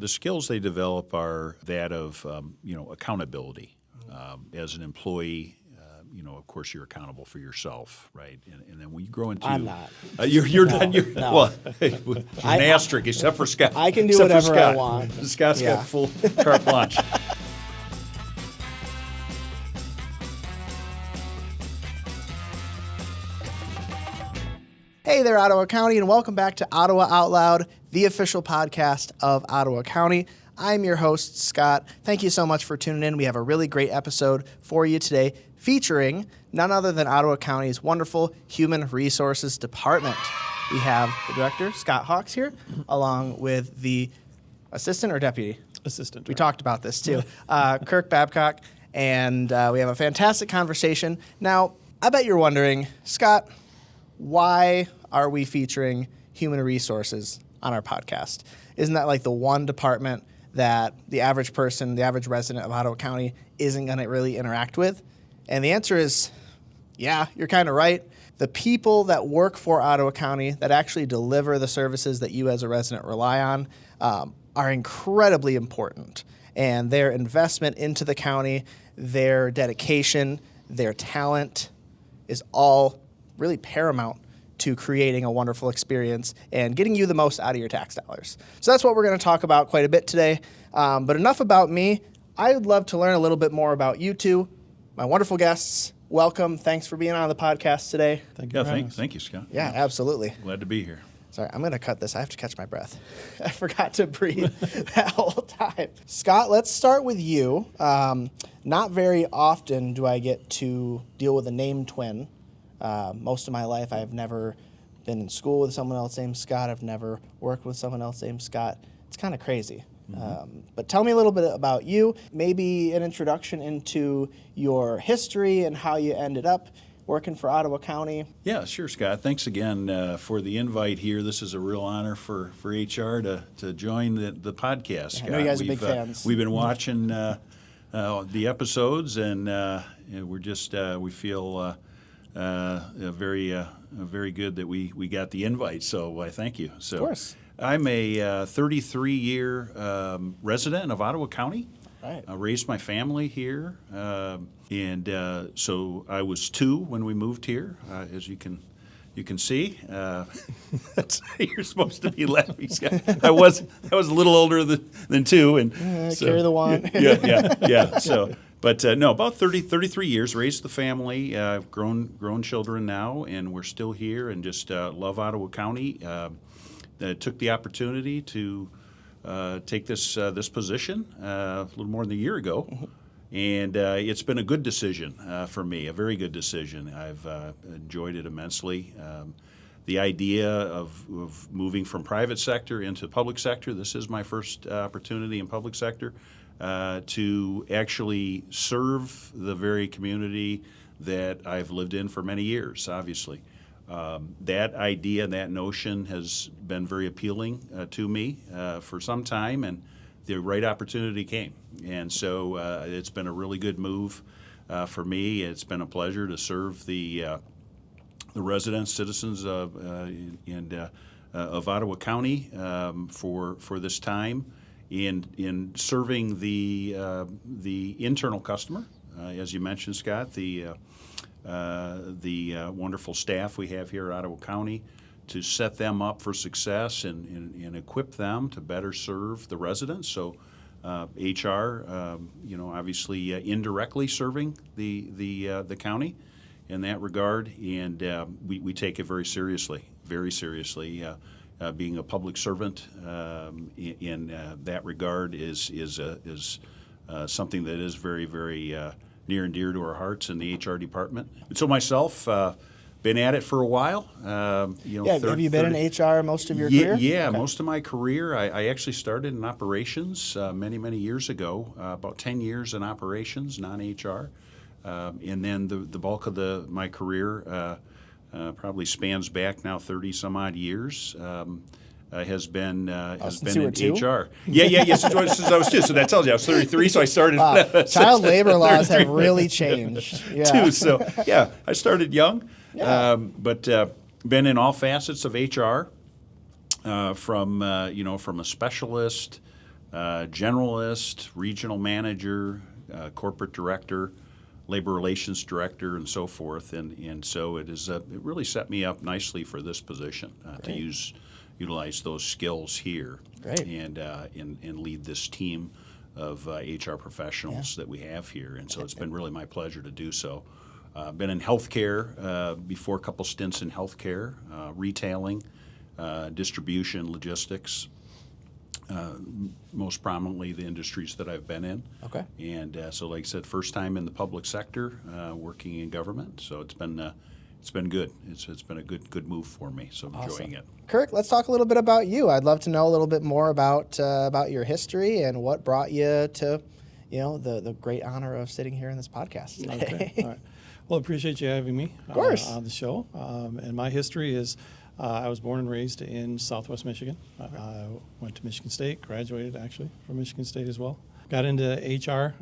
The skills they develop are that of, accountability. As an employee, of course, you're accountable for yourself, right? And then when you grow into... I'm not. You're No, done. no. Well, an asterisk, except for Scott. I can do Except for whatever I Scott. want. Scott's Yeah. got full carte blanche. Hey there, Ottawa County, and welcome back to Ottawa Out Loud, the official podcast of Ottawa County. I'm your host, Scott. Thank you so much for tuning in. We have a really great episode for you today featuring none other than Ottawa County's wonderful Human Resources Department. We have the director, Scott Hawks, here, along with the assistant or deputy? Assistant. We talked about this too. Kirk Babcock, and we have a fantastic conversation. Now, I bet you're wondering, Scott, why are we featuring human resources on our podcast? Isn't that like the one department that the average person, the average resident of Ottawa County isn't going to really interact with? And the answer is, yeah, you're kind of right. The people that work for Ottawa County that actually deliver the services that you as a resident rely on are incredibly important. And their investment into the county, their dedication, their talent is all really paramount to creating a wonderful experience and getting you the most out of your tax dollars. So that's what we're going to talk about quite a bit today. But enough about me. I would love to learn a little bit more about you two, my wonderful guests. Welcome. Thanks for being on the podcast today. Thank you. Thank you, Scott. Yeah, absolutely. Glad to be here. Sorry, I'm going to cut this. I have to catch my breath. I forgot to breathe that whole time. Scott, let's start with you. Not very often do I get to deal with a named twin. Most of my life, I've never been in school with someone else named Scott. I've never worked with someone else named Scott. It's kind of crazy. But tell me a little bit about you, maybe an introduction into your history and how you ended up working for Ottawa County. Yeah, sure, Scott. Thanks again for the invite here. This is a real honor for HR to join the podcast, Scott. I know you guys are big fans. We've been watching the episodes, and we're just we feel very good that we got the invite. So I thank you. So Of course. I'm a 33-year resident of Ottawa County. Right. I raised my family here, and so I was 2 when we moved here, as you can see. You're supposed to be laughing, Scott. I was a little older than 2, and so, carry the one. yeah. So, but no, about 33 years. Raised the family, grown children now, and we're still here, and just love Ottawa County. Took the opportunity to take this position a little more than a year ago, and it's been a good decision for me, a very good decision. I've enjoyed it immensely. The idea of moving from private sector into public sector, this is my first opportunity in public sector, to actually serve the very community that I've lived in for many years, obviously. That idea, that notion has been very appealing to me for some time, and the right opportunity came. And so it's been a really good move for me. It's been a pleasure to serve the residents, citizens of Ottawa County for this time in serving the internal customer, as you mentioned, Scott, the wonderful staff we have here at Ottawa County, to set them up for success and equip them to better serve the residents. So HR, obviously indirectly serving the county in that regard, and we take it very seriously. Being a public servant in that regard is something that is very, very near and dear to our hearts in the HR department. So myself, been at it for a while. Have you been in HR most of your career? Yeah, Okay. Most of my career. I actually started in operations many years ago, about 10 years in operations, non-HR. And then the bulk of my career probably spans back now 30 some odd years. Has been in HR. Yes, since I was 2. So that tells you I was 33. So I started. Wow. Child labor laws have really changed. Yeah. 2. So yeah, I started young, but been in all facets of HR, from a specialist generalist, regional manager, corporate director, labor relations director, and so forth. And so it really set me up nicely for this position to utilize those skills here. Great. And lead this team of HR professionals that we have here. And so it's been really my pleasure to do so. Been in healthcare before, a couple stints in healthcare, retailing, distribution, logistics. Most prominently the industries that I've been in. Okay. And so, like I said, first time in the public sector, working in government. So it's been good. It's been a good move for me. So I'm enjoying it. Kirk, let's talk a little bit about you. I'd love to know a little bit more about your history and what brought you to, the great honor of sitting here in this podcast today. Okay. All right. Well, appreciate you having me on the show. And my history is I was born and raised in Southwest Michigan. I went to Michigan State, graduated actually from Michigan State as well. Got into HR,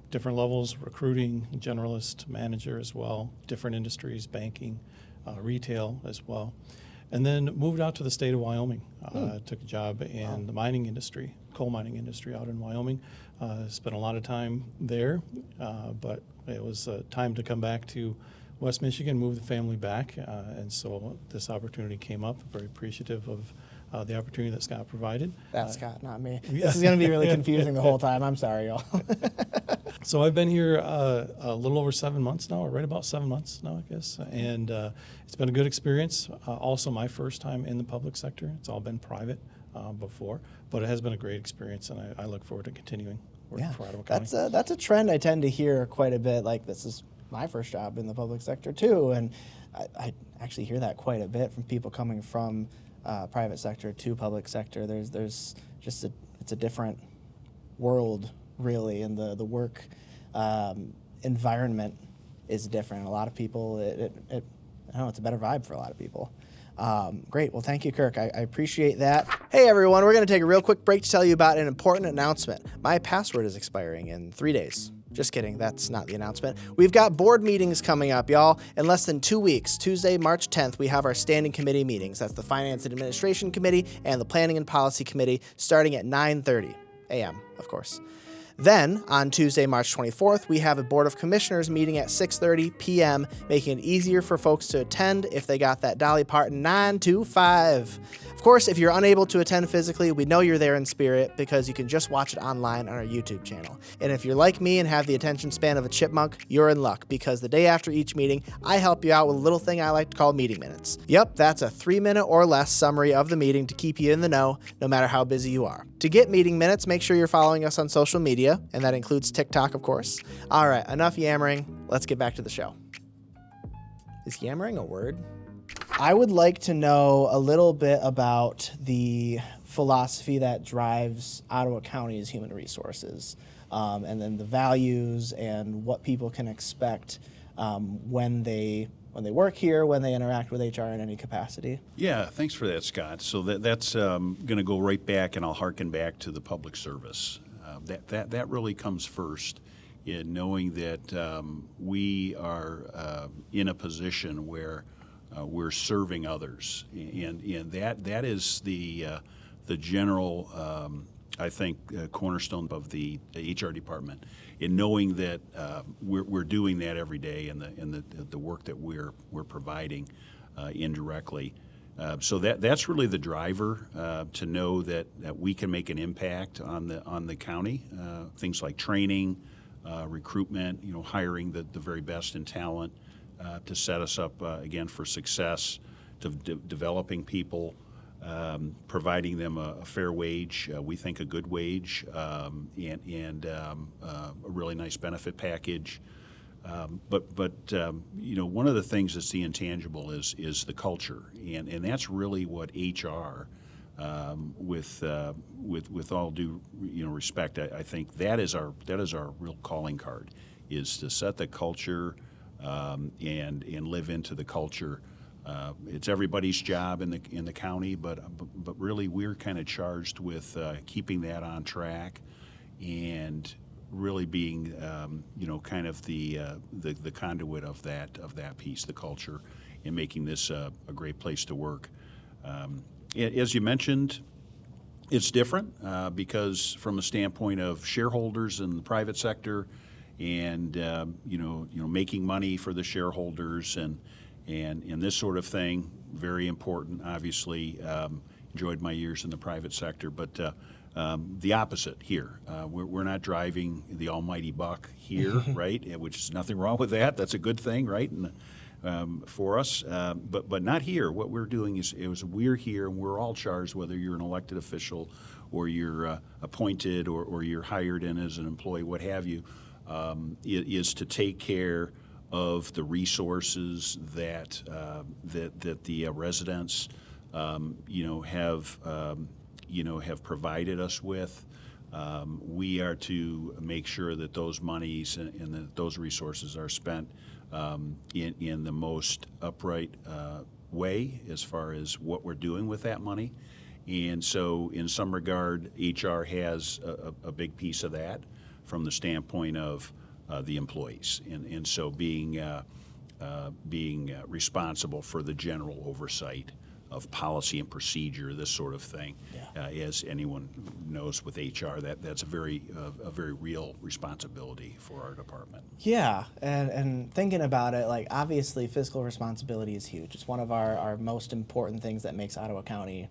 different levels, recruiting, generalist, manager as well, different industries, banking, retail as well. And then moved out to the state of Wyoming. Took a job in the mining industry, coal mining industry out in Wyoming. Spent a lot of time there, but it was time to come back to West Michigan, move the family back, and so this opportunity came up. Very appreciative of the opportunity that Scott provided. That's Scott, not me. This is going to be really confusing the whole time. I'm sorry, y'all. So I've been here a little over 7 months now, or right about 7 months now, I guess, and it's been a good experience. Also my first time in the public sector. It's all been private before, but it has been a great experience, and I look forward to continuing working for Ottawa County. That's a trend I tend to hear quite a bit. Like, this is my first job in the public sector too, and I actually hear that quite a bit from people coming from private sector to public sector. There's just it's a different world really, and the work environment is different. A lot of people, I don't know, it's a better vibe for a lot of people. Great. Well, thank you, Kirk. I appreciate that. Hey, everyone. We're going to take a real quick break to tell you about an important announcement. My password is expiring in 3 days. Just kidding. That's not the announcement. We've got board meetings coming up, y'all. In less than 2 weeks, Tuesday, March 10th, we have our standing committee meetings. That's the Finance and Administration Committee and the Planning and Policy Committee, starting at 9:30 a.m., of course. Then, on Tuesday, March 24th, we have a Board of Commissioners meeting at 6:30 p.m., making it easier for folks to attend if they got that Dolly Parton 9 to 5. Of course, if you're unable to attend physically, we know you're there in spirit because you can just watch it online on our YouTube channel. And if you're like me and have the attention span of a chipmunk, you're in luck because the day after each meeting, I help you out with a little thing I like to call meeting minutes. Yep, that's a 3-minute or less summary of the meeting to keep you in the know, no matter how busy you are. To get meeting minutes, make sure you're following us on social media, and that includes TikTok, of course. All right, enough yammering. Let's get back to the show. Is yammering a word? I would like to know a little bit about the philosophy that drives Ottawa County's human resources, and then the values and what people can expect when they work here, when they interact with HR in any capacity. Yeah, thanks for that, Scott. So that's going to go right back, and I'll harken back to the public service. That really comes first, in knowing that we are in a position where we're serving others, and that is the general I think cornerstone of the HR department, in knowing that we're doing that every day in the work that we're providing indirectly. So that's really the driver, to know that we can make an impact on the county. Things like training, recruitment, hiring the very best in talent to set us up again for success, to developing people, providing them a fair wage, we think a good wage, and a really nice benefit package. But one of the things that's the intangible is the culture, and that's really what HR, with all due respect, I think that is our real calling card, is to set the culture and live into the culture. It's everybody's job in the county, but really we're kind of charged with keeping that on track and really being kind of the conduit of that piece, the culture, and making this a great place to work. As you mentioned, It's different because from a standpoint of shareholders in the private sector, and making money for the shareholders and this sort of thing, very important. Obviously, enjoyed my years in the private sector, but the opposite here. We're not driving the almighty buck here, right? Which is nothing wrong with that. That's a good thing, right? And for us, but not here. What we're doing is we're here, and we're all charged, whether you're an elected official or you're appointed or you're hired in as an employee, what have you. Is to take care of the resources that the residents have provided us with. We are to make sure that those monies and that those resources are spent in the most upright way as far as what we're doing with that money. And so in some regard, HR has a big piece of that from the standpoint of the employees. And so being responsible for the general oversight of policy and procedure, this sort of thing. As anyone knows with HR, that's a very real responsibility for our department. Yeah, and thinking about it, like obviously fiscal responsibility is huge. It's one of our most important things that makes Ottawa County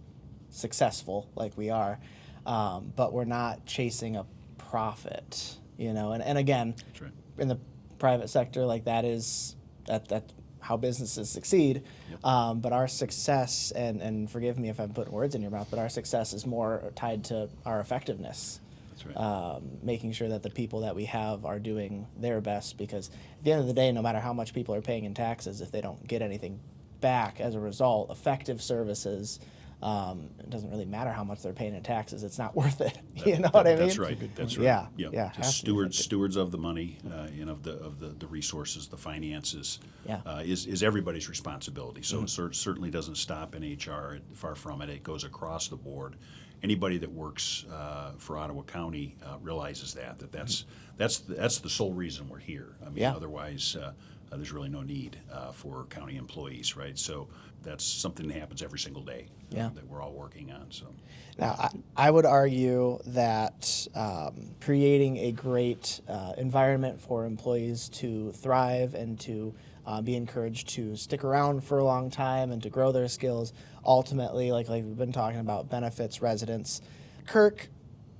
successful, like we are. But we're not chasing a profit, and again, That's right. In the private sector, like that's how businesses succeed. Yep. But our success, and forgive me if I'm putting words in your mouth, but our success is more tied to our effectiveness. That's right. Making sure that the people that we have are doing their best, because at the end of the day, no matter how much people are paying in taxes, if they don't get anything back as a result, effective services, it doesn't really matter how much they're paying in taxes. It's not worth it. You know what I mean? That's right. That's right. Yeah. Yep. Yeah. Just stewards of the money, and of the resources, the finances. Yeah. Is everybody's responsibility. So it certainly doesn't stop in HR. Far from it. It goes across the board. Anybody that works for Ottawa County realizes that's the sole reason we're here. I mean, Yeah. otherwise. There's really no need for county employees, right? So that's something that happens every single day that we're all working on. So now, I would argue that creating a great environment for employees to thrive and to be encouraged to stick around for a long time and to grow their skills, ultimately, like we've been talking about, benefits residents. Kirk,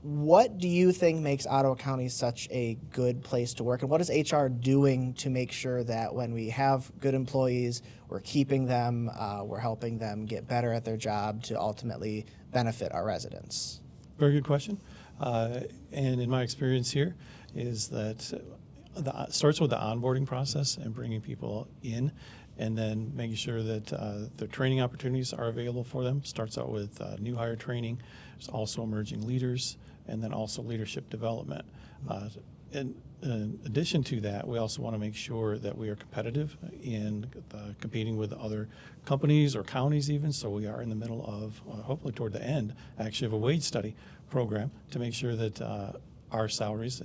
what do you think makes Ottawa County such a good place to work? And what is HR doing to make sure that when we have good employees, we're keeping them, we're helping them get better at their job to ultimately benefit our residents? Very good question. And in my experience here is that it starts with the onboarding process and bringing people in, and then making sure that the training opportunities are available for them. Starts out with new hire training. There's also emerging leaders, and then also leadership development. In addition to that, we also want to make sure that we are competitive in competing with other companies or counties even. So we are in the middle of, hopefully toward the end, actually of a wage study program to make sure that our salaries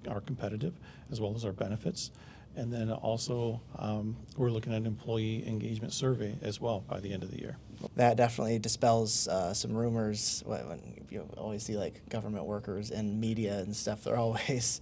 are competitive as well as our benefits. And then also we're looking at an employee engagement survey as well by the end of the year. That definitely dispels some rumors. When you always see like government workers in media and stuff, they're always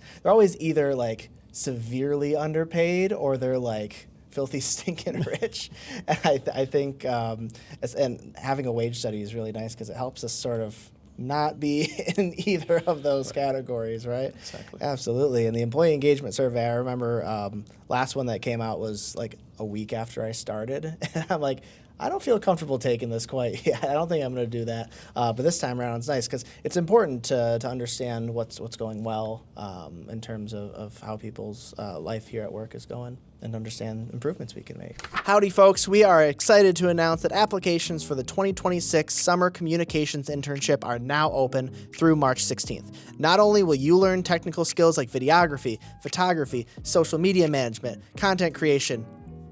either like severely underpaid or they're like filthy stinking rich. And I think and having a wage study is really nice because it helps us sort of not be in either of those categories, right? Exactly. Absolutely. And the employee engagement survey, I remember last one that came out was like a week after I started. And I'm like, I don't feel comfortable taking this quite yet. I don't think I'm going to do that. But this time around, it's nice because it's important to understand what's going well in terms of how people's life here at work is going and understand improvements we can make. Howdy, folks. We are excited to announce that applications for the 2026 Summer Communications Internship are now open through March 16th. Not only will you learn technical skills like videography, photography, social media management, content creation,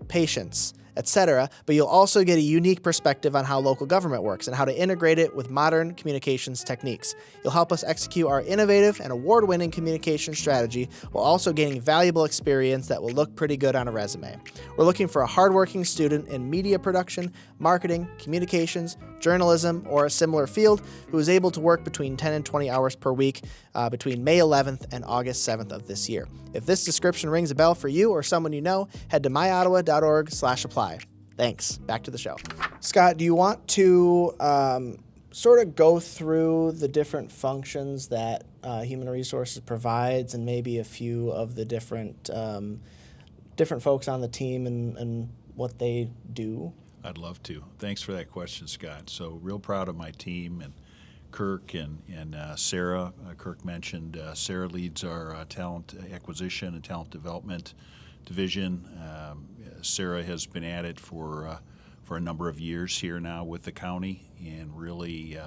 patience, etc. But you'll also get a unique perspective on how local government works and how to integrate it with modern communications techniques. You'll help us execute our innovative and award-winning communication strategy while also gaining valuable experience that will look pretty good on a resume. We're looking for a hardworking student in media production, marketing, communications, journalism, or a similar field who is able to work between 10 and 20 hours per week between May 11th and August 7th of this year. If this description rings a bell for you or someone you know, head to myottawa.org/apply. Thanks. Back to the show. Scott, do you want to sort of go through the different functions that Human Resources provides and maybe a few of the different folks on the team and what they do? I'd love to. Thanks for that question, Scott. So real proud of my team and Kirk and Sarah. Kirk mentioned Sarah leads our talent acquisition and talent development division. Sarah has been at it for a number of years here now with the county and really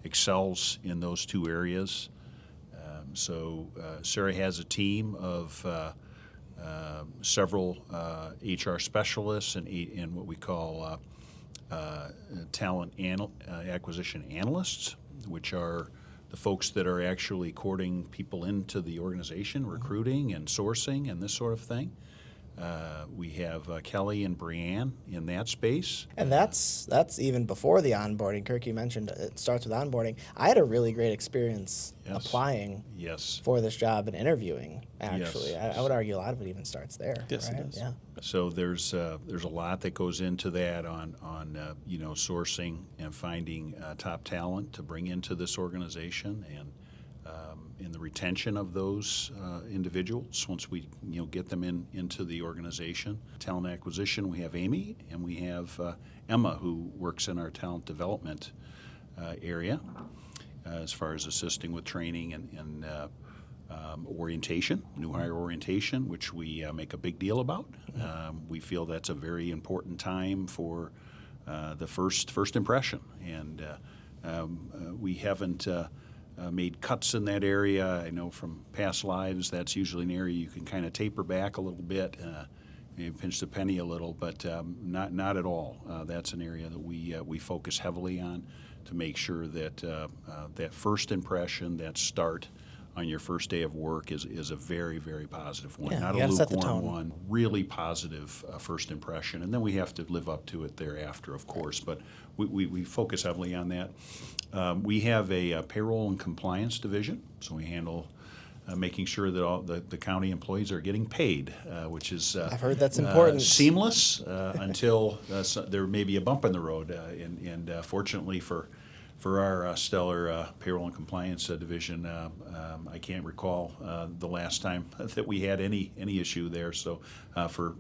excels in those two areas. So Sarah has a team of several HR specialists and what we call talent acquisition analysts, which are the folks that are actually courting people into the organization, recruiting and sourcing and this sort of thing. We have Kelly and Brianne in that space. And that's even before the onboarding. Kirk, you mentioned it starts with onboarding. I had a really great experience applying for this job and interviewing, actually. Yes. I would argue a lot of it even starts there. Yes, right? it does. Yeah. So there's a lot that goes into that on sourcing and finding top talent to bring into this organization and in the retention of those individuals once we get them into the organization. Talent acquisition, we have Amy and we have Emma, who works in our talent development area as far as assisting with training and orientation, new hire orientation, which we make a big deal about. We feel that's a very important time for the first impression, and we haven't made cuts in that area. I know from past lives that's usually an area you can kind of taper back a little bit, maybe pinch the penny a little, but not at all. That's an area that we focus heavily on to make sure that that first impression, that start on your first day of work is a very, very positive one, Yeah, not you a gotta set the lukewarm tone. one. Really positive first impression, and then we have to live up to it thereafter, of course. But we focus heavily on that. We have a payroll and compliance division, so we handle making sure that all the county employees are getting paid, which is I've heard that's important. Seamless until there may be a bump in the road. And fortunately for our stellar payroll and compliance division, I can't recall the last time that we had any issue there. So for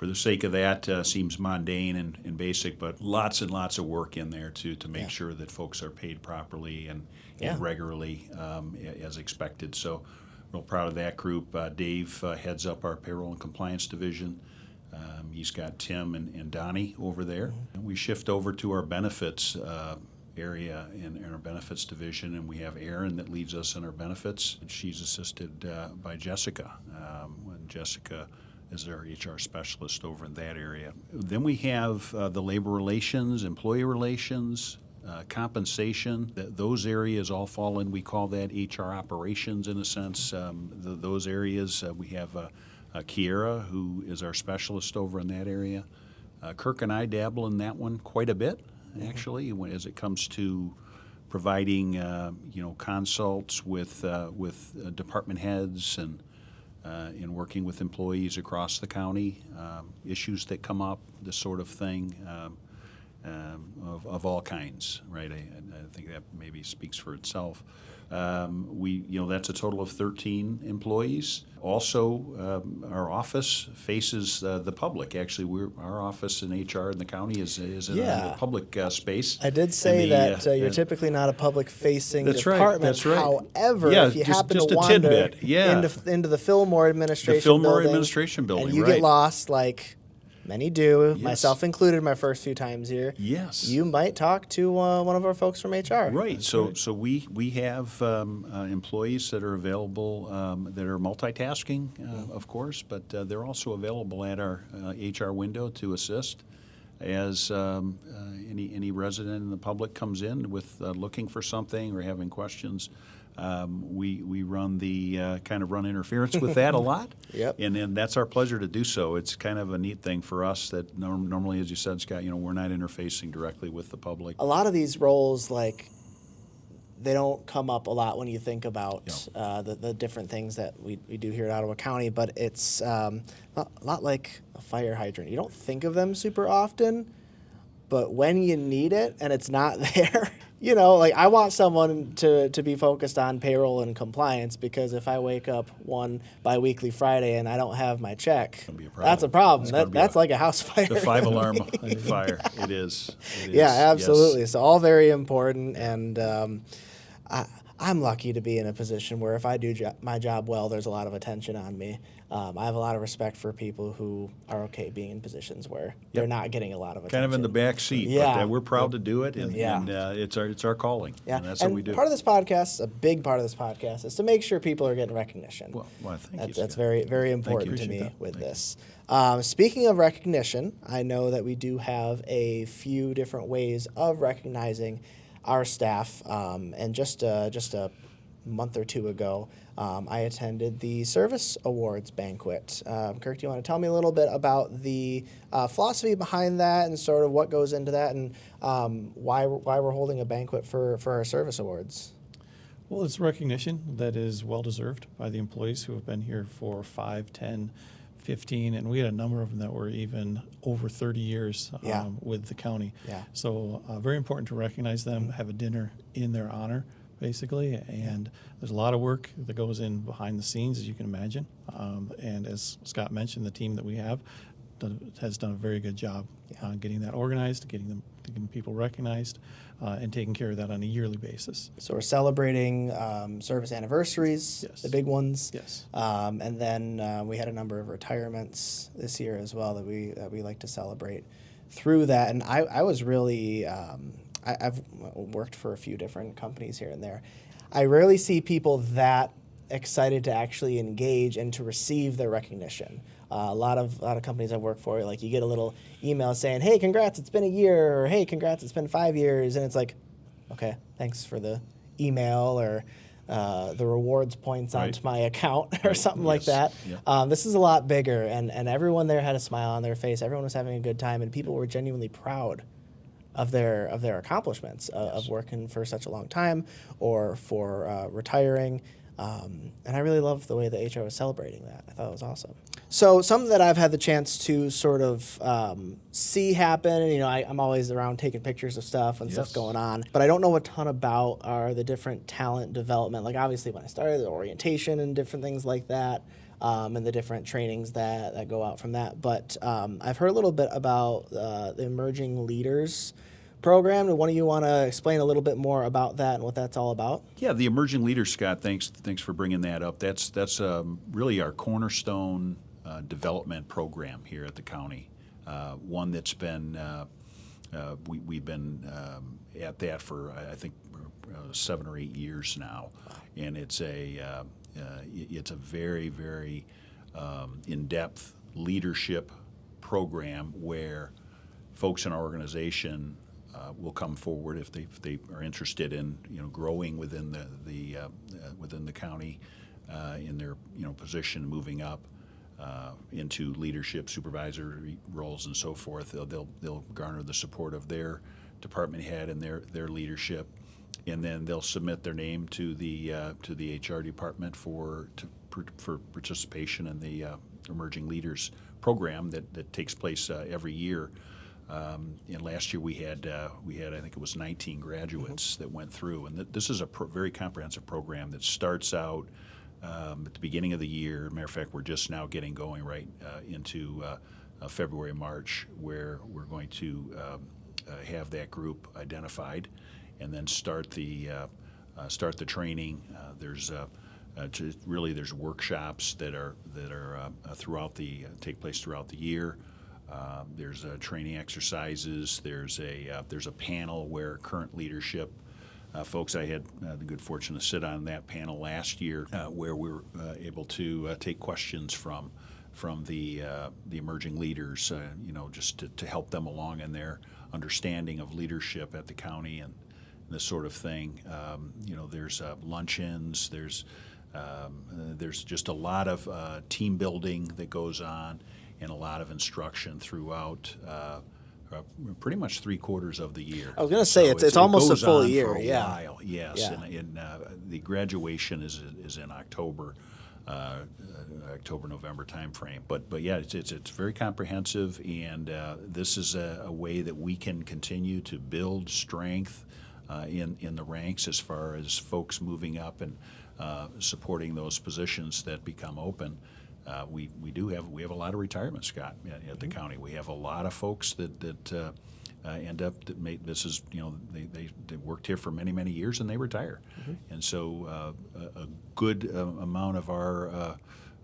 the sake of that, seems mundane and basic, but lots and lots of work in there to make sure that folks are paid properly and regularly as expected. So real proud of that group. Dave heads up our payroll and compliance division. He's got Tim and Donnie over there. And we shift over to our benefits area in our benefits division, and we have Erin that leads us in our benefits. She's assisted by Jessica. When Jessica is our HR specialist over in that area. Then we have the labor relations, employee relations, compensation. Those areas all fall in, we call that HR operations in a sense. Those areas, we have Kiera, who is our specialist over in that area. Kirk and I dabble in that one quite a bit, actually, as it comes to providing consults with department heads and in working with employees across the county, issues that come up, this sort of thing, of all kinds, right? I think that maybe speaks for itself. That's a total of 13 employees. Also, our office faces the public. Actually, our office in HR in the county is in a public space. I did say that you're typically not a public-facing department. Right, that's right. However, if you happen to wander into the Fillmore administration building, and you get lost, like Many do, Yes. myself included, my first few times here. Yes. You might talk to one of our folks from HR. Right. So we have employees that are available that are multitasking, of course, but they're also available at our HR window to assist as any resident in the public comes in with looking for something or having questions. We run the kind of run interference with that a lot. Yep. And that's our pleasure to do so. It's kind of a neat thing for us that normally, as you said, Scott, we're not interfacing directly with the public. A lot of these roles, they don't come up a lot when you think about the different things that we do here at Ottawa County, but it's a lot like a fire hydrant. You don't think of them super often, but when you need it and it's not there, I want someone to be focused on payroll and compliance, because if I wake up one biweekly Friday and I don't have my check, It's gonna be a problem. that's a problem. That's a- like a house fire. The 5-alarm fire. It is. Yeah, absolutely. Yes. So all very important, and I'm lucky to be in a position where if I do my job well, there's a lot of attention on me. I have a lot of respect for people who are okay being in positions where they're not getting a lot of attention. Kind of in the back seat, Yeah. but we're proud to do it, and Yeah. it's our calling. Yeah, And that's and what we do. part of this podcast, a big part of this podcast, is to make sure people are getting recognition. Well, thank you. That's Scott. very, very important to Appreciate me that. with Thank you. this. Speaking of recognition, I know that we do have a few different ways of recognizing our staff. And just a month or two ago, I attended the Service Awards banquet. Kirk, do you want to tell me a little bit about the philosophy behind that and sort of what goes into that, and why we're holding a banquet for our Service Awards? Well, it's recognition that is well-deserved by the employees who have been here for 5, 10, 15, and we had a number of them that were even over 30 years with the county. Yeah. So very important to recognize them, have a dinner in their honor, basically, and there's a lot of work that goes in behind the scenes, as you can imagine. And as Scott mentioned, the team that we have has done a very good job on getting that organized, getting people recognized, and taking care of that on a yearly basis. So we're celebrating service anniversaries, Yes. the big ones. Yes. And then we had a number of retirements this year as well that we like to celebrate through that. And I was really I've worked for a few different companies here and there. I rarely see people that excited to actually engage and to receive their recognition. A lot of companies I've worked for, like, you get a little email saying, "Hey, congrats, it's been a year," or "Hey, congrats, it's been 5 years," and it's like, okay, thanks for the email, or the rewards points onto my account, or something like that. Yeah. This is a lot bigger, and everyone there had a smile on their face. Everyone was having a good time, and people were genuinely proud of their accomplishments, of working for such a long time, or for retiring. And I really love the way that HR was celebrating that. I thought it was awesome. So something that I've had the chance to sort of see happen, and I'm always around taking pictures of stuff and stuff's going on, but I don't know a ton about are the different talent development. Like, obviously when I started, the orientation and different things like that, and the different trainings that go out from that. But I've heard a little bit about the Emerging Leaders program. Do one of you want to explain a little bit more about that and what that's all about? Yeah, the Emerging Leaders, Scott, thanks for bringing that up. That's really our cornerstone development program here at the county. One that's been we've been at that for I think 7 or 8 years now, and it's a very, very in-depth leadership program where folks in our organization will come forward if they are interested in growing within the county in their position, moving up into leadership, supervisory roles, and so forth. They'll garner the support of their department head and their leadership, and then they'll submit their name to the HR department for participation in the Emerging Leaders program that takes place every year. And last year we had I think it was 19 graduates that went through, and this is a very comprehensive program that starts out at the beginning of the year. Matter of fact, we're just now getting going right into February, March, where we're going to have that group identified, and then start the training. There's workshops that are take place throughout the year. There's training exercises. There's a panel where current leadership folks. I had the good fortune to sit on that panel last year, where we were able to take questions from the emerging leaders, just to help them along in their understanding of leadership at the county and this sort of thing. There's luncheons. There's just a lot of team building that goes on, and a lot of instruction throughout. Pretty much 3/4 of the year. I was going to say it's almost a full year. For a while, yes. Yeah. And the graduation is in October, October-November timeframe. But yeah, it's very comprehensive, and this is a way that we can continue to build strength in the ranks as far as folks moving up and supporting those positions that become open. We have a lot of retirement, Scott, at the county. We have a lot of folks that end up this is they worked here for many years and they retire, and so a good amount of our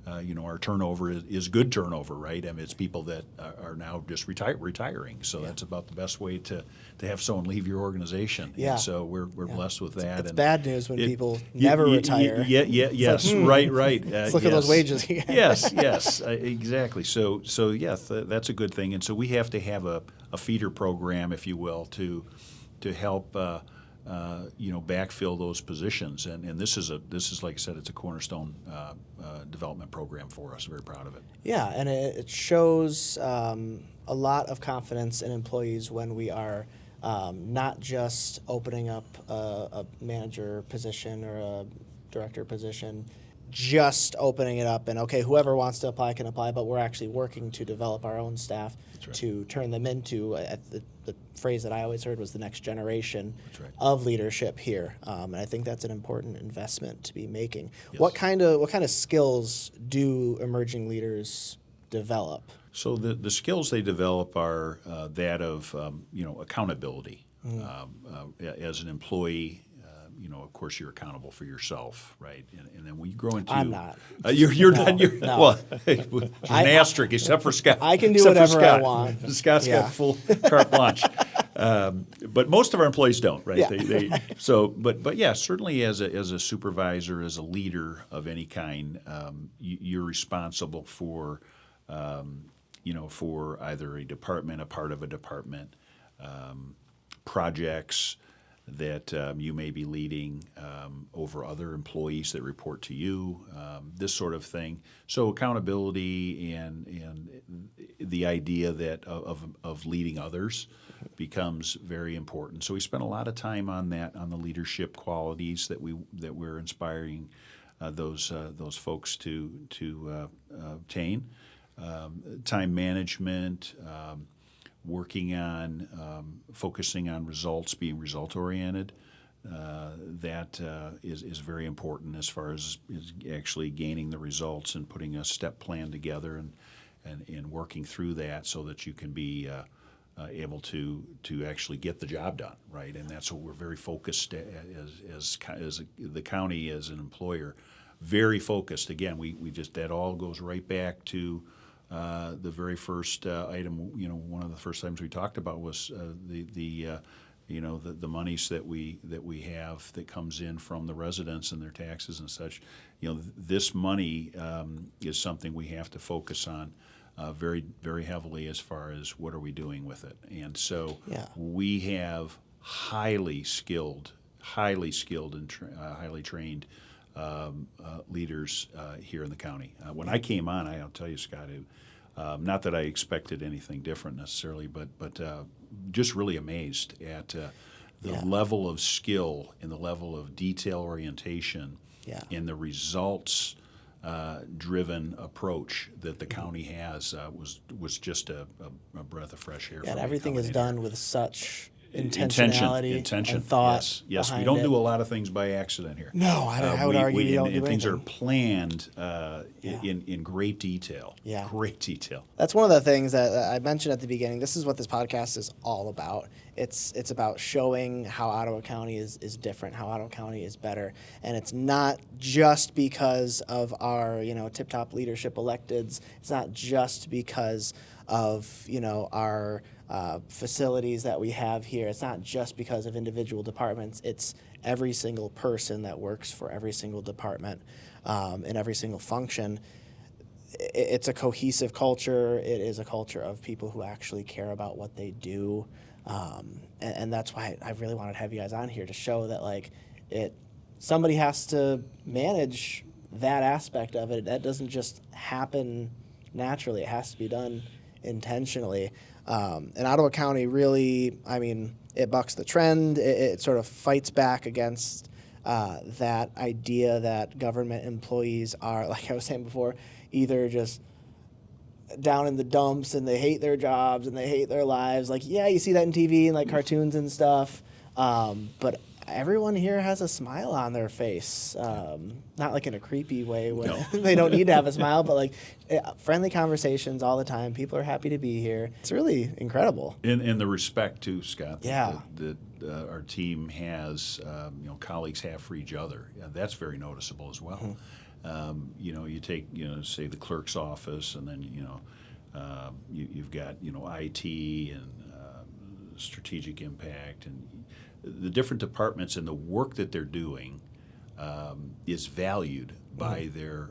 our turnover is good turnover, right? I mean, it's people that are now just retiring. So that's about the best way to have someone leave your organization. Yeah. And so we're blessed with that. It's and bad news when people never retire. Yes, right. Let's look at those wages. yes, exactly. So yes, that's a good thing. And so we have to have a feeder program, if you will, to help backfill those positions. And this is like I said, it's a cornerstone development program for us. Very proud of it. Yeah, and it shows a lot of confidence in employees when we are not just opening up a manager position or a director position, just opening it up and, okay, whoever wants to apply can apply, but we're actually working to develop our own staff to turn them into, the phrase that I always heard was the next generation of leadership here. And I think that's an important investment to be making. Yes. What kind of skills do emerging leaders develop? So the skills they develop are that of accountability. As an employee, of course, you're accountable for yourself, right? And then when you grow into, I'm not. You're not. No. Well, an asterisk, except for Scott. I can do whatever I want. Scott's got full carte blanche. But most of our employees don't, right? Yeah. But yeah, certainly as a supervisor, as a leader of any kind, you're responsible for, for either a department, a part of a department, projects that you may be leading over other employees that report to you, this sort of thing. So accountability and the idea that of leading others becomes very important. So we spend a lot of time on that, on the leadership qualities that we're inspiring those folks to obtain. Time management. Working on focusing on results, being result-oriented, that is very important as far as actually gaining the results and putting a step plan together and working through that so that you can be able to actually get the job done, right? And that's what we're very focused as the county as an employer, very focused. Again, we just that all goes right back to the very first item. One of the first items we talked about was the monies that we have that comes in from the residents and their taxes and such. This money is something we have to focus on very, very heavily as far as what are we doing with it. And so we have highly skilled and highly trained leaders here in the county. When I came on, I'll tell you, Scott, not that I expected anything different necessarily, but just really amazed at the level of skill and the level of detail orientation and the results driven approach that the county has was just a breath of fresh air. Yeah, and everything is done with such intentionality intention, and thought. Yes. We behind don't it. do a lot of things by accident here. No, I would argue we don't do things are anything. planned in great detail. Yeah. Great detail. That's one of the things that I mentioned at the beginning. This is what this podcast is all about. It's about showing how Ottawa County is different, how Ottawa County is better. And it's not just because of our, tip-top leadership electeds. It's not just because of, our facilities that we have here. It's not just because of individual departments. It's every single person that works for every single department in every single function. It's a cohesive culture. It is a culture of people who actually care about what they do. And that's why I really wanted to have you guys on here to show that somebody has to manage that aspect of it. That doesn't just happen naturally. It has to be done intentionally. And Ottawa County really, it bucks the trend. It sort of fights back against that idea that government employees are, like I was saying before, either just down in the dumps and they hate their jobs and they hate their lives. You see that in TV and cartoons and stuff. But everyone here has a smile on their face. Not in a creepy way when they don't need to have a smile, but friendly conversations all the time. People are happy to be here. It's really incredible. And the respect too, Scott. Yeah. That our team has, colleagues have for each other. Yeah, that's very noticeable as well. Mm-hmm. You take, say the clerk's office, and then, you've got, IT and strategic impact, and the different departments and the work that they're doing is valued by their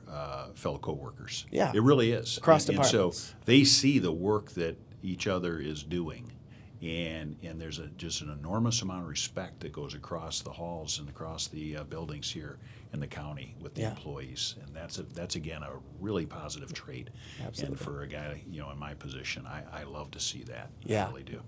fellow coworkers. Yeah. It really is. Across and departments. So they see the work that each other is doing. And there's just an enormous amount of respect that goes across the halls and across the buildings here in the county with the employees, and that's again a really positive trait. Absolutely. And for a guy in my position, I love to see that. Yeah. I really do.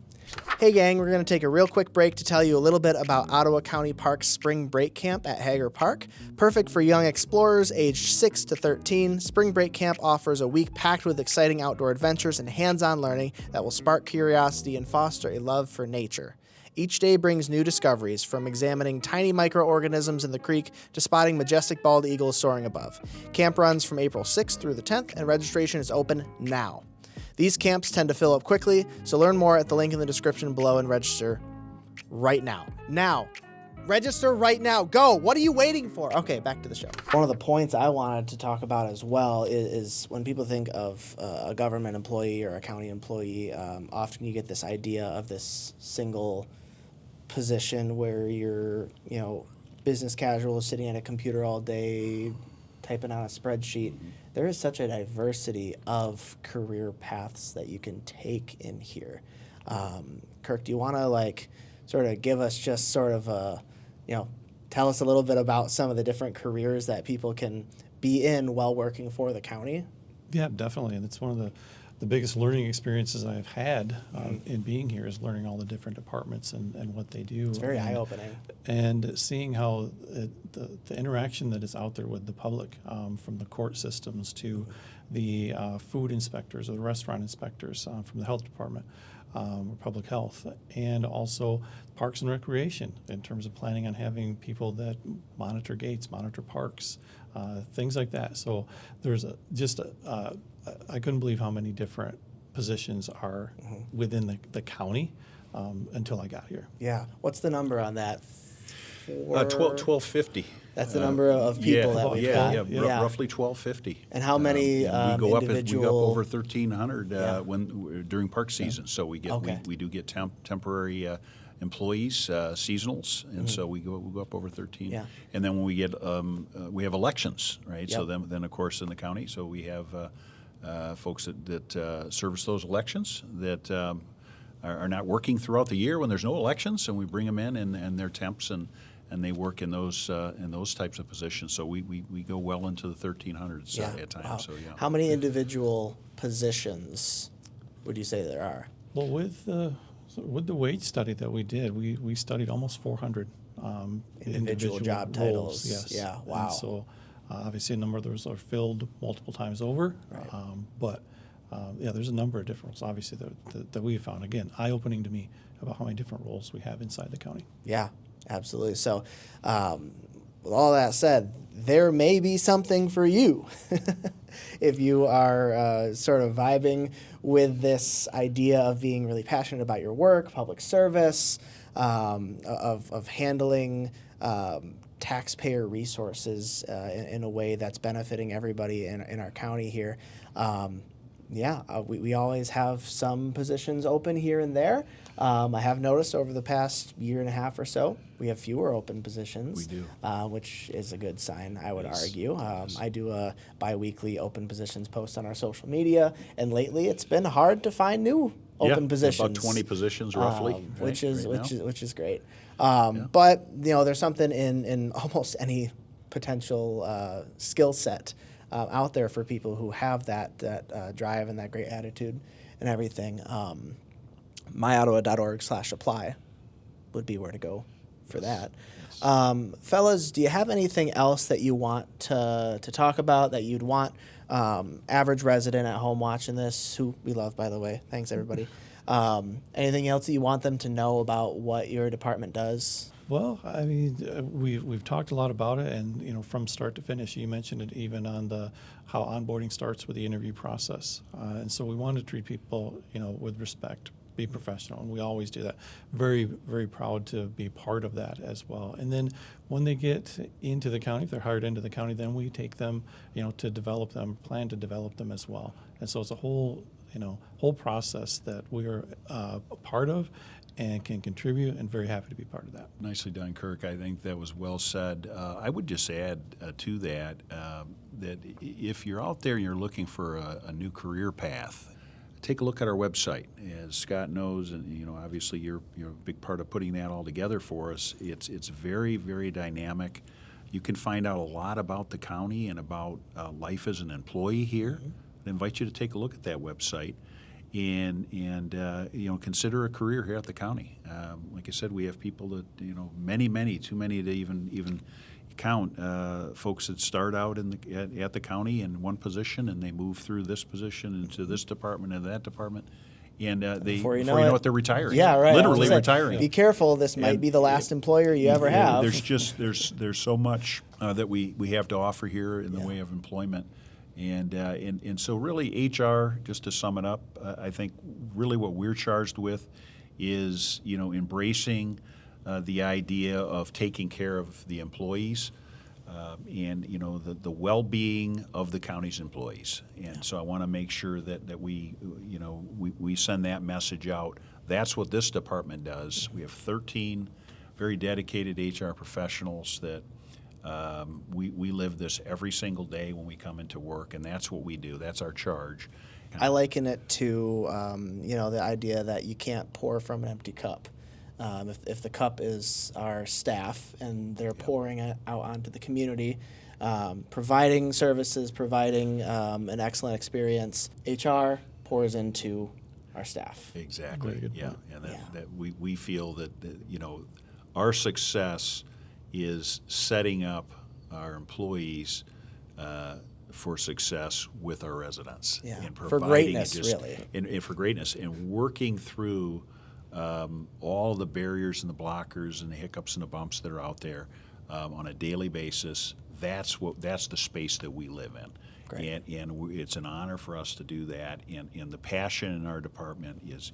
Hey gang, we're going to take a real quick break to tell you a little bit about Ottawa County Park's Spring Break Camp at Hager Park. Perfect for young explorers aged 6 to 13, Spring Break Camp offers a week packed with exciting outdoor adventures and hands-on learning that will spark curiosity and foster a love for nature. Each day brings new discoveries, from examining tiny microorganisms in the creek to spotting majestic bald eagles soaring above. Camp runs from April 6th through the 10th, and registration is open now. These camps tend to fill up quickly, so learn more at the link in the description below and register right now. Now! Register right now. Go! What are you waiting for? Okay, back to the show. One of the points I wanted to talk about as well is when people think of a government employee or a county employee, often you get this idea of this single position where you're, business casual, sitting at a computer all day, typing on a spreadsheet. There is such a diversity of career paths that you can take in here. Kirk, do you want to sort of give us just sort of a, tell us a little bit about some of the different careers that people can be in while working for the county? Yeah, definitely. And it's one of the biggest learning experiences I've had in being here is learning all the different departments and what they do. It's very eye-opening. And seeing how the interaction that is out there with the public, from the court systems to the food inspectors or the restaurant inspectors from the health department, or public health, and also parks and recreation in terms of planning on having people that monitor gates, monitor parks, things like that. So there's I couldn't believe how many different positions are within the county until I got here. Yeah. What's the number on that? 1250. That's the number of people that we've got. Roughly 1250. And how many we go up over 1,300 during park season. So we do get temporary employees, seasonals, and so we go up over 13. Yeah. And then when we get we have elections, right? Yep. So then of course in the county, so we have folks that service those elections that are not working throughout the year when there's no elections, and we bring them in and they're temps and they work in those types of positions. So we go well into the 1,300s at times. Wow. So yeah. How many individual positions would you say there are? Well, with the wage study that we did, we studied almost 400 individual job roles. titles. Yes. Yeah. Wow. And so obviously a number of those are filled multiple times over, Right. But there's a number of different roles, obviously, that we have found. Again, eye-opening to me about how many different roles we have inside the county. Yeah, absolutely. So, with all that said, there may be something for you if you are sort of vibing with this idea of being really passionate about your work, public service, of handling taxpayer resources in a way that's benefiting everybody in our county here. We always have some positions open here and there. I have noticed over the past year and a half or so, we have fewer open positions. We do. Which is a good sign, I would argue. I do a bi-weekly open positions post on our social media, and lately it's been hard to find new open positions. About 20 positions roughly, which is great. Yeah. But there's something in almost any potential skill set out there for people who have that drive and that great attitude and everything. myottawa.org/apply would be where to go for that. Fellas, do you have anything else that you want to talk about that you'd want average resident at home watching this, who we love, by the way? Thanks, everybody. Anything else that you want them to know about what your department does? Well, I mean, we've talked a lot about it, and from start to finish. You mentioned it even on how onboarding starts with the interview process, and so we want to treat people, with respect, be professional, and we always do that. Very, very proud to be part of that as well. And then when they get into the county, if they're hired into the county, then we take them, to develop them, plan to develop them as well. And so it's a whole process that we are a part of and can contribute, and very happy to be part of that. Nicely done, Kirk. I think that was well said. I would just add to that that if you're out there and you're looking for a new career path, take a look at our website. As Scott knows, and obviously you're a big part of putting that all together for us. It's very, very dynamic. You can find out a lot about the county and about life as an employee here. I invite you to take a look at that website and consider a career here at the county. Like I said, we have people that many, too many to even count, folks that start out at the county in one position and they move through this position into this department and that department, and before you know it, they're retiring. Yeah, right. Literally retiring. Be careful. This might be the last employer you ever have. There's so much that we have to offer here in the way of employment. And so really HR, just to sum it up, I think really what we're charged with is, embracing the idea of taking care of the employees and, the well-being of the county's employees. And so I want to make sure that we send that message out. That's what this department does. We have 13 very dedicated HR professionals that we live this every single day when we come into work, and that's what we do. That's our charge. I liken it to, the idea that you can't pour from an empty cup. If the cup is our staff and they're pouring it out onto the community, providing services, providing an excellent experience, HR pours into our staff. Exactly. Very good Yeah, point. and that we feel that our success is setting up our employees for success with our residents. Yeah, and for providing greatness, really. And for greatness, and working through all the barriers and the blockers and the hiccups and the bumps that are out there on a daily basis. That's the space that we live in. Great. And it's an honor for us to do that. And the passion in our department is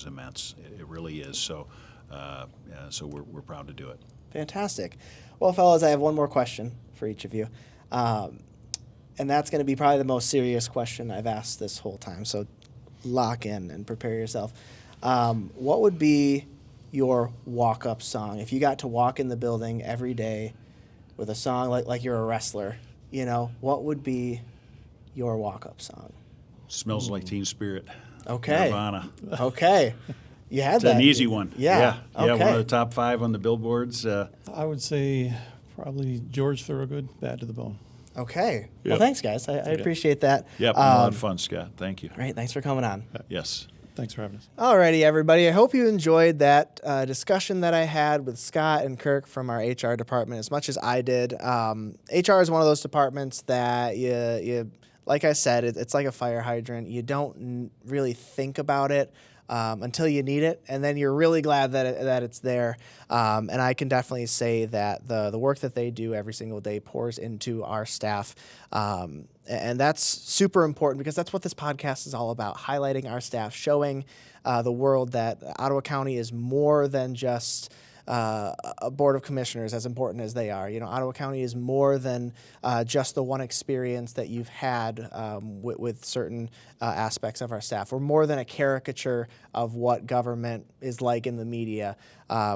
immense. It really is. So we're proud to do it. Fantastic. Well, fellas, I have one more question for each of you. And that's going to be probably the most serious question I've asked this whole time. So lock in and prepare yourself. What would be your walk-up song? If you got to walk in the building every day with a song like you're a wrestler, what would be your walk-up song? Smells Like Teen Spirit. Okay. Nirvana. Okay. You had It's that. an easy one. Yeah. One Okay. of the top 5 on the billboards. I would say probably George Thorogood, Bad to the Bone. Okay. Well, Yep. thanks, guys. I appreciate that. Yep, a lot of fun, Scott. Thank you. Great. Thanks for coming on. Yes. Thanks for having us. Alrighty, everybody. I hope you enjoyed that discussion that I had with Scott and Kirk from our HR department as much as I did. HR is one of those departments that you like I said, it's like a fire hydrant. You don't really think about it until you need it, and then you're really glad that it's there. And I can definitely say that the work that they do every single day pours into our staff. And that's super important because that's what this podcast is all about, highlighting our staff, showing the world that Ottawa County is more than just a board of commissioners, as important as they are. Ottawa County is more than just the one experience that you've had with certain aspects of our staff. We're more than a caricature of what government is like in the media.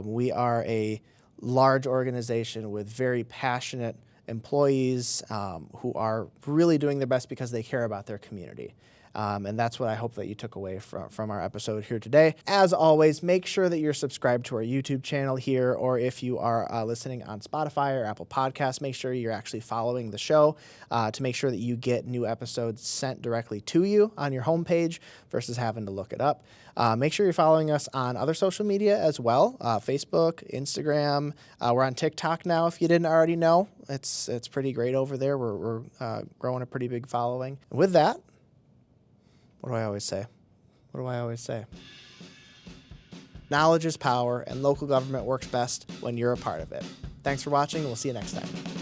We are a large organization with very passionate employees who are really doing their best because they care about their community. And that's what I hope that you took away from our episode here today. As always, make sure that you're subscribed to our YouTube channel here, or if you are listening on Spotify or Apple Podcasts, make sure you're actually following the show to make sure that you get new episodes sent directly to you on your homepage versus having to look it up. Make sure you're following us on other social media as well, Facebook, Instagram. We're on TikTok now, if you didn't already know. It's pretty great over there. We're growing a pretty big following. And with that, what do I always say? Knowledge is power, and local government works best when you're a part of it. Thanks for watching, and we'll see you next time.